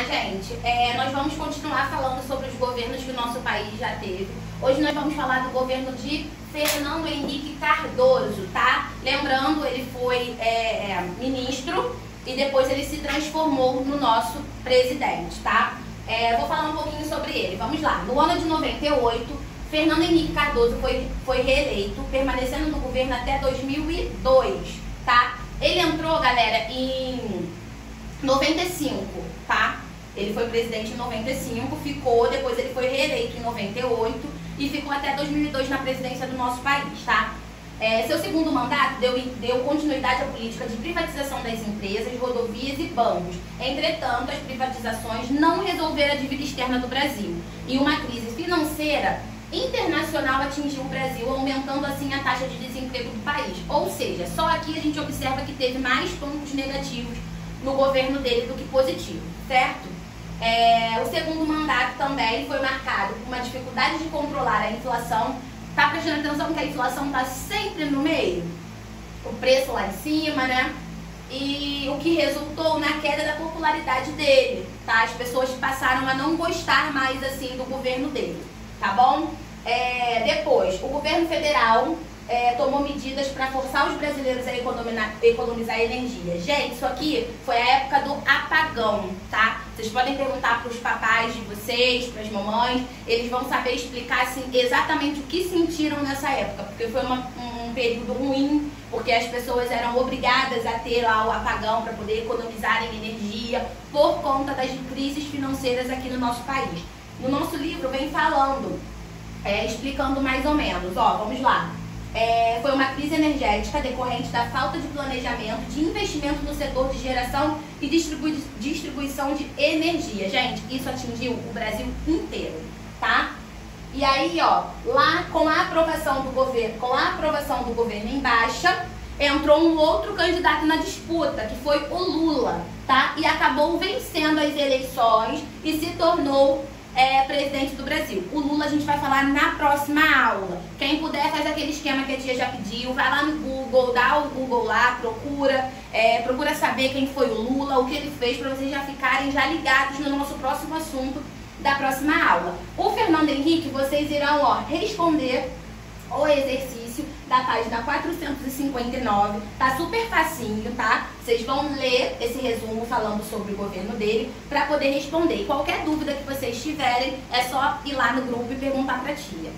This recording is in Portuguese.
gente, nós vamos continuar falando sobre os governos que o nosso país já teve. Hoje nós vamos falar do governo de Fernando Henrique Cardoso, tá? Lembrando, ele foi ministro e depois ele se transformou no nosso presidente, tá? Vou falar um pouquinho sobre ele, vamos lá. No ano de 98, Fernando Henrique Cardoso foi reeleito, permanecendo no governo até 2002, tá? Ele entrou, galera, em 95, tá? Ele foi presidente em 95, depois ele foi reeleito em 98 e ficou até 2002 na presidência do nosso país, tá? Seu segundo mandato deu continuidade à política de privatização das empresas, rodovias e bancos. Entretanto, as privatizações não resolveram a dívida externa do Brasil e uma crise financeira internacional atingiu o Brasil, aumentando assim a taxa de desemprego do país. Ou seja, só aqui a gente observa que teve mais pontos negativos no governo dele do que positivo, certo? O segundo mandato também foi marcado por uma dificuldade de controlar a inflação. Tá prestando atenção que a inflação tá sempre no meio? O preço lá em cima, né? E o que resultou na queda da popularidade dele, tá? As pessoas passaram a não gostar mais assim do governo dele, tá bom? Depois, o governo federal tomou medidas para forçar os brasileiros a economizar energia. Gente, isso aqui foi a época do apagão, tá? Vocês podem perguntar para os papais de vocês, para as mamães, eles vão saber explicar assim, exatamente o que sentiram nessa época, porque foi um período ruim, porque as pessoas eram obrigadas a ter lá o apagão para poder economizarem energia por conta das crises financeiras aqui no nosso país. No nosso livro vem falando, explicando mais ou menos, ó, vamos lá. Foi uma crise energética decorrente da falta de planejamento, de investimento no setor de geração e distribuição de energia. Gente, isso atingiu o Brasil inteiro, tá? E aí, ó, lá com a aprovação do governo em baixa, entrou um outro candidato na disputa, que foi o Lula, tá? E acabou vencendo as eleições e se tornou presidente do Brasil. O Lula a gente vai falar na próxima aula. Quem puder, faz aquele esquema que a tia já pediu, vai lá no Google, dá o Google lá, procura saber quem foi o Lula, o que ele fez, para vocês já ficarem ligados no nosso próximo assunto da próxima aula. O Fernando Henrique, vocês irão, ó, responder o exercício da página 459, tá super facinho, tá? Vocês vão ler esse resumo falando sobre o governo dele para poder responder. E qualquer dúvida que vocês tiverem, é só ir lá no grupo e perguntar pra tia.